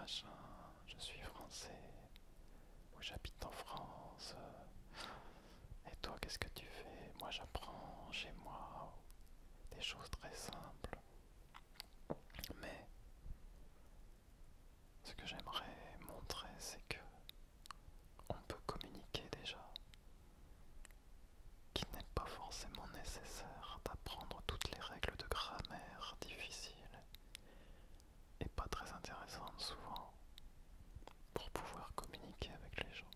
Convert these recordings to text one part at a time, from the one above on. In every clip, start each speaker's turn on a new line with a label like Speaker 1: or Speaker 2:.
Speaker 1: machin, je suis français, ou j'habite en France. Et toi, qu'est-ce que tu fais? Moi, j'apprends chez moi des choses très simples. Mais ce que j'aimerais montrer, c'est que on peut communiquer déjà, qu'il n'est pas forcément nécessaire d'apprendre toutes les règles de grammaire difficiles et pas très intéressantes souvent pour pouvoir communiquer avec les gens.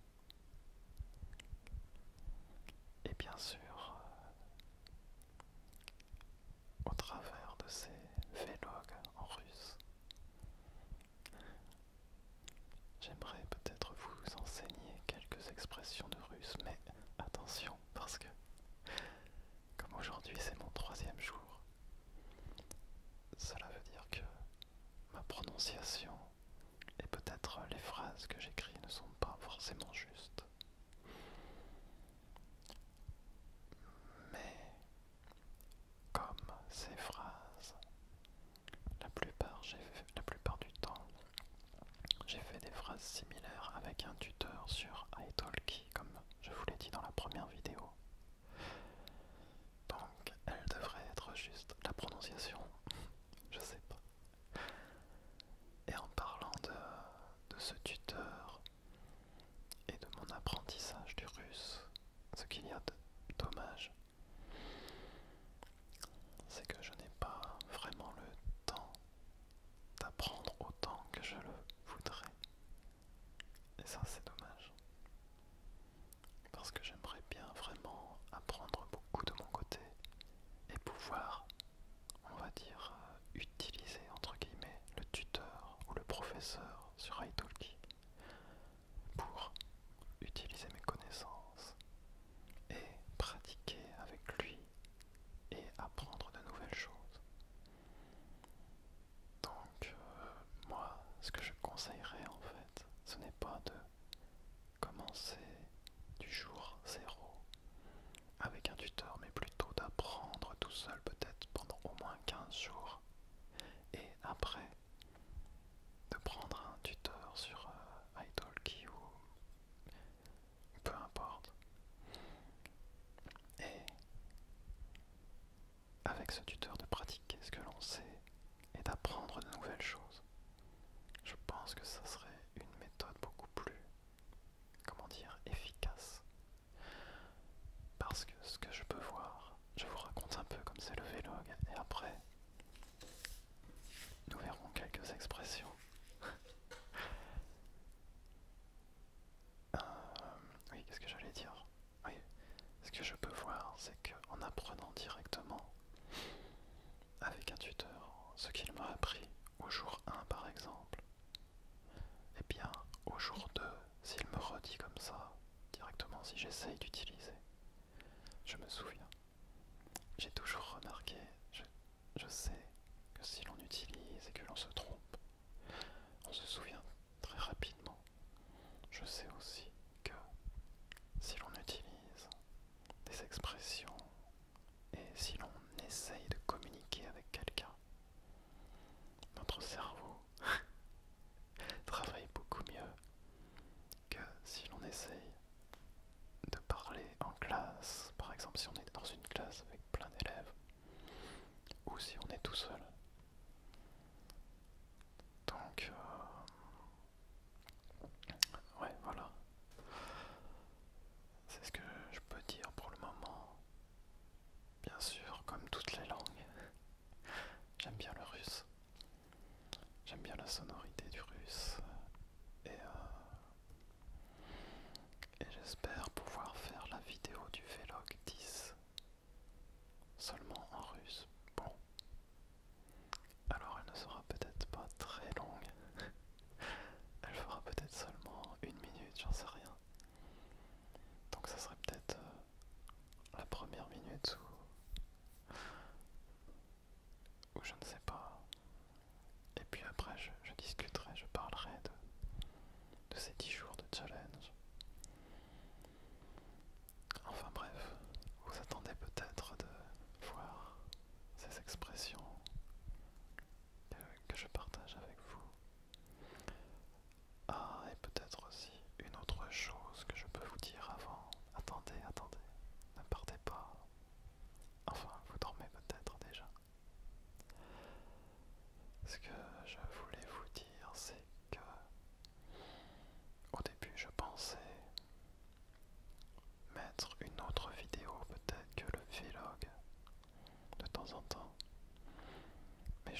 Speaker 1: Et bien sûr, au travers de ces vlogs en russe, j'aimerais peut-être vous enseigner quelques expressions de russe, mais attention, parce que comme aujourd'hui c'est mon troisième jour, cela veut dire que ma prononciation et peut-être les phrases que j'écris ne sont pas forcément justes. Mais comme ces phrases, la plupart du temps, j'ai fait des phrases similaires avec un tuteur sur italki, comme je vous l'ai dit dans la première vidéo. Donc, elle devrait être juste. La prononciation, je sais pas. Et en parlant de ce tuteur et de mon apprentissage du russe, ce qu'il y a de dommage, c'est que je n'ai pas vraiment le temps d'apprendre autant que je le voudrais. Et ça, c'est dommage. Parce que j'aimerais bien vraiment apprendre beaucoup de mon côté et pouvoir, on va dire, utiliser entre guillemets le tuteur ou le professeur sur italki pour utiliser mes connaissances et pratiquer avec lui et apprendre de nouvelles choses. Donc moi, ce que je conseillerais en fait, ce n'est pas de commencer du jour zéro avec un tuteur, mais plutôt d'apprendre tout seul peut-être pendant au moins 15 jours et après de prendre un tuteur sur italki ou peu importe. Et avec ce tuteur de pratiquer ce que l'on sait et d'apprendre de nouvelles choses. Je pense que ça serait une méthode beaucoup plus, comment dire, efficace. Parce que ce que je peux voir, je vous raconte un peu comme c'est le vlog, et après, nous verrons quelques expressions. Euh, oui, qu'est-ce que j'allais dire? Oui, ce que je peux voir, c'est qu'en apprenant directement avec un tuteur, ce qu'il m'a appris au jour 1 par exemple, et bien au jour 2, s'il me redit comme ça, directement si j'essaye d'utiliser, je me souviens. J'ai toujours remarqué, je sais que si l'on utilise et que l'on se trompe, on se souvient très rapidement. Je sais aussi que si l'on utilise des expressions et si l'on essaye de communiquer avec quelqu'un, notre cerveau travaille beaucoup mieux que si l'on essaye de parler en classe, par exemple si on est dans une classe avec plein d'élèves, ou si on est tout seul.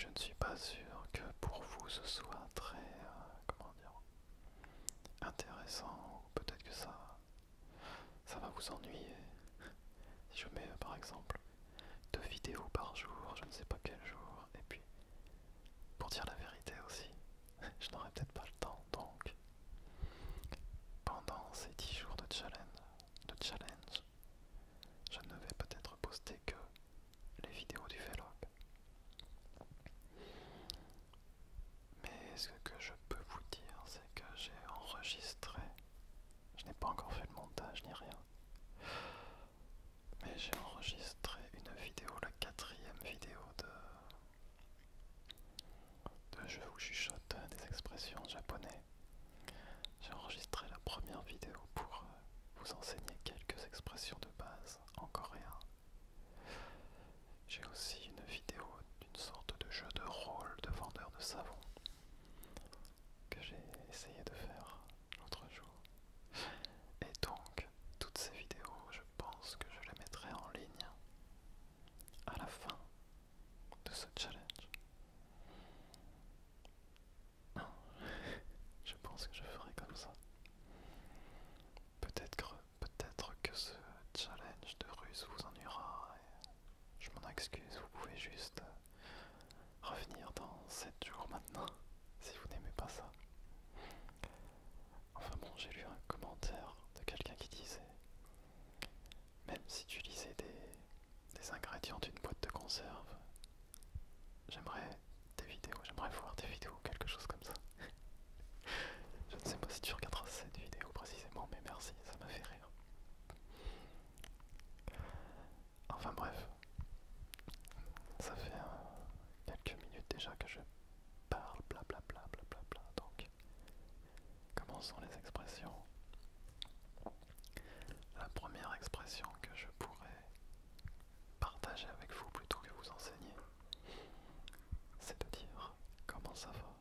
Speaker 1: je ne suis pas sûr que pour vous ce soit très, comment dire, intéressant, ou peut-être que ça va vous ennuyer. Si je mets par exemple 2 vidéos par jour, je ne sais pas quel jour, et puis pour dire la vérité aussi, je n'aurai peut-être pas le temps, donc pendant ces 10 jours de challenge, je ne vais peut-être poster que les vidéos du vlog. Mais ce que je peux vous dire, c'est que j'ai enregistré, je n'ai pas encore fait le montage ni rien, mais j'ai enregistré une vidéo, la 4e vidéo de Je vous chuchote des expressions japonais. J'ai enregistré la première vidéo pour vous enseigner quelques expressions de base en coréen. J'ai aussi une vidéo d'une sorte de jeu de rôle de vendeur de savon que j'ai essayé de faire l'autre jour. Et donc, toutes ces vidéos, je pense que je les mettrai en ligne à la fin de ce challenge. Non, je pense que je ferai comme ça. Peut-être que ce challenge de ruse vous ennuiera et je m'en excuse, vous pouvez juste revenir dans 7 jours maintenant si vous n'aimez pas ça. Enfin bon, j'ai lu un commentaire de quelqu'un qui disait même si tu lisais des ingrédients d'une boîte de conserve, j'aimerais voir des vidéos, quelque chose comme ça. Je ne sais pas si tu regarderas cette vidéo précisément, mais merci, ça m'a fait rire. Enfin bref, ça fait quelques minutes déjà que je parle, blablabla, blablabla, donc commençons les expressions. La première expression que je pourrais partager avec vous plutôt que vous enseigner, c'est de dire comment ça va,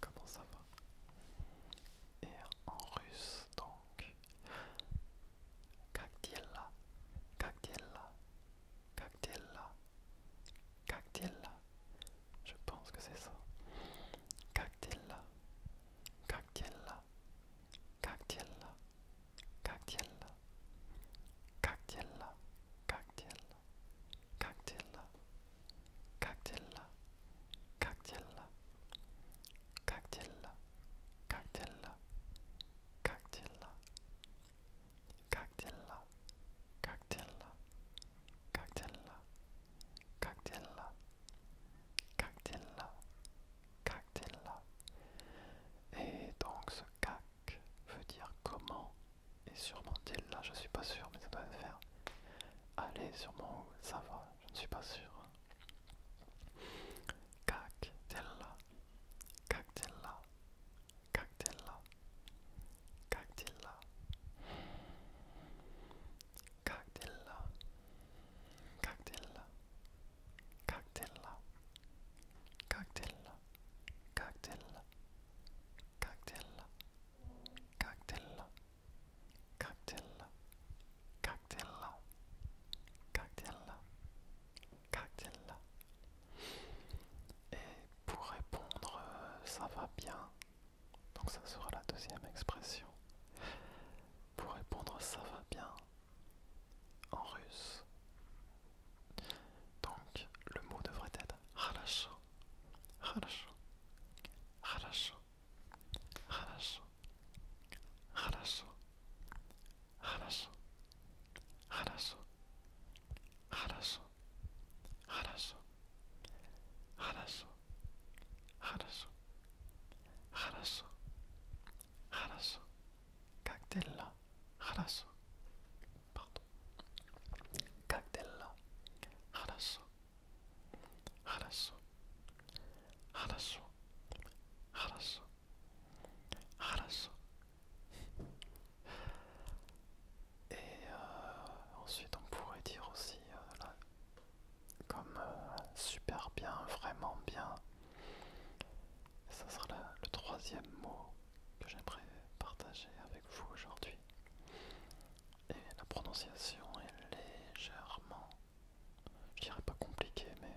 Speaker 1: comment ça va. Et en russe, donc, как дела, как дела, как дела, как дела. Je pense que c'est ça. Как дела, как дела, как дела, как дела, как дела, как дела, как дела, как дела, как дела, как дела, как дела, как дела, как дела, как дела, как дела, как дела, как дела, как dela. Et donc ce cac veut dire comment, et sûrement dela, je suis pas sûr, mais ça doit faire allez, sûrement ça va, je ne suis pas sûr. Cac dela, cac dela, cac dela, cac dela, cac dela, cac dela, cac dela, cac dela, cac dela, cac dela, cac dela, cac dela, cac dela, cac dela, cac dela. Et pour répondre ça va bien, donc ça sera la deuxième expression. Pour répondre ça va bien en russe, donc le mot devrait être хорошо, хорошо, хорошо, хорошо, хорошо, хорошо, хорошо, хорошо, хорошо, хорошо, хорошо, хорошо, хорошо, как дела, хорошо, pardon, как дела, хорошо, хорошо, хорошо, хорошо, хорошо. Et ensuite on pourrait dire aussi là, comme super bien, vraiment bien. Ça sera le troisième mot que j'aimerais partager avec vous aujourd'hui. Et la prononciation est légèrement, je dirais pas compliquée, mais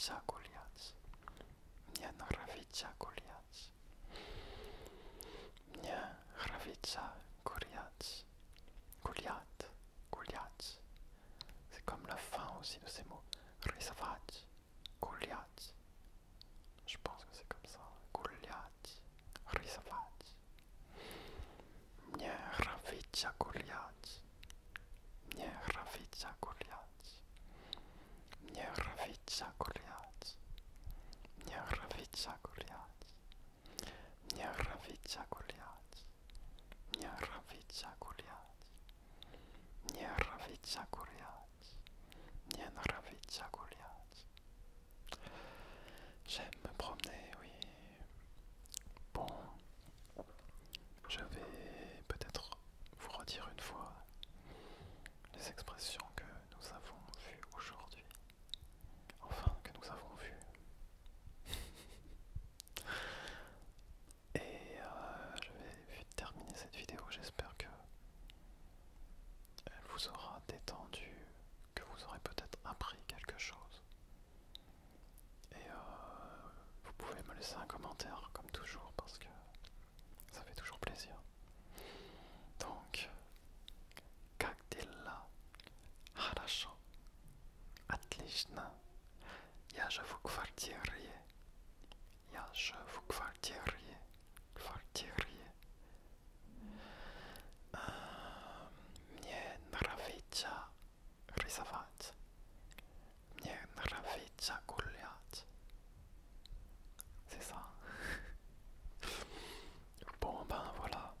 Speaker 1: nrawica gulać. Mnie nrawica gulać. Mnie nrawica gulać. Goliath, Goliath. C'est comme la fin aussi de ces mots. Rysować, Goliath. Je pense que c'est comme ça. Goliath, rysować. Mnie nrawica Goliath. Mnie nrawica Goliath. Mnie nrawica Goliath. Mnie nrawica Goliath. Mnie nrawica Goliath. Mnie nrawica Goliath. Nie nrawica Goliath. Nie nrawica Goliath. J'aime me promener, oui. Bon, je vais peut-être vous redire une fois les expressions que nous avons vues aujourd'hui. Enfin, que nous avons vues. Et je vais vite terminer cette vidéo. J'espère que elle vous aura détendu, que vous aurez peut-être appris quelque chose. Et vous pouvez me laisser un commentaire comme toujours parce que ça fait toujours plaisir. Donc, как дела? Хорошо. Отлично. Я живу в квартире. Я живу в квартире. Квартире. Mnie nrawica rysować. Mnie nrawica gulać. C'est ça. Bon ben voilà.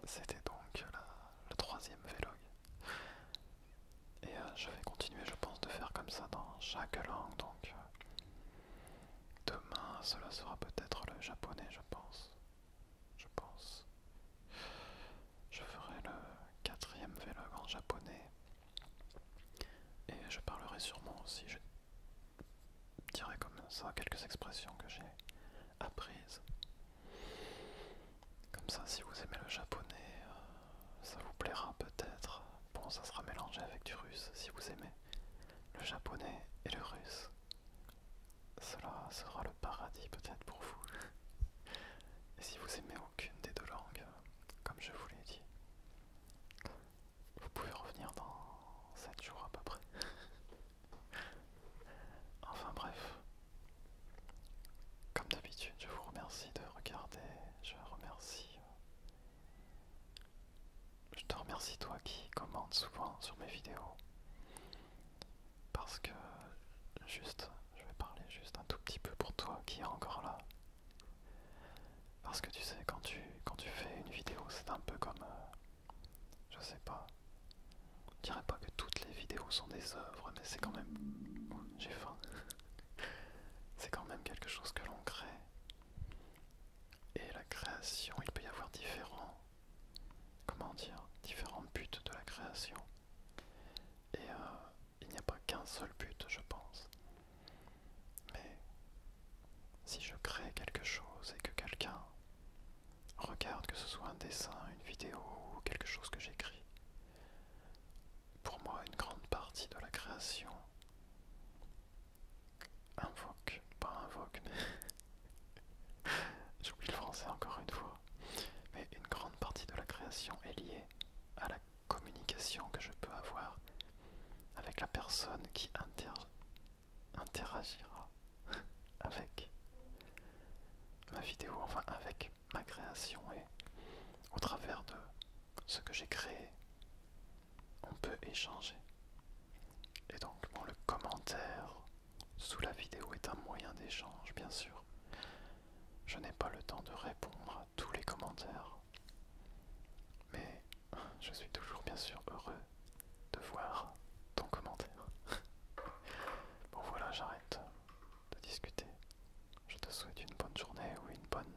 Speaker 1: C'était donc le troisième vlog. Et je vais continuer je pense de faire comme ça dans chaque langue. Donc demain cela sera peut-être le japonais je pense. Je pense. Je ferai le quatrième vlog en japonais. Et je parlerai sûrement aussi, je dirai comme ça quelques expressions que j'ai apprises. Comme ça, si vous aimez le japonais, ça vous plaira peut-être. Bon, ça sera mélangé avec du russe si vous aimez le japonais et le russe. Cela sera le paradis peut-être pour vous. Et si vous aimez aucune des deux langues, comme je vous l'ai dit, vous pouvez revenir dans 7 jours à peu près. Enfin bref. Comme d'habitude, je vous remercie de regarder. Je te remercie toi qui commente souvent sur mes vidéos. Parce que je vais parler juste un tout petit peu pour toi qui est encore là. Parce que tu sais, quand tu fais une vidéo, c'est un peu comme, je sais pas, je dirais pas que toutes les vidéos sont des œuvres, mais c'est quand même, j'ai faim, c'est quand même quelque chose que l'on crée. Et la création, il peut y avoir différents buts de la création. Et il n'y a pas qu'un seul but, je pense. Mais si je crée quelque chose et que quelqu'un regarde, que ce soit un dessin, une vidéo ou quelque chose que j'écris, pour moi une grande partie de la création mais j'oublie le français encore une fois, mais une grande partie de la création est liée à la communication que je peux avoir avec la personne qui interagira avec ma vidéo, enfin avec ma création, et au travers de ce que j'ai créé, on peut échanger. Et donc bon, le commentaire sous la vidéo est un moyen d'échange, bien sûr. Je n'ai pas le temps de répondre à tous les commentaires, mais je suis toujours bien sûr heureux de voir ton commentaire. Bon voilà, j'arrête de discuter. Je te souhaite une bonne journée ou une bonne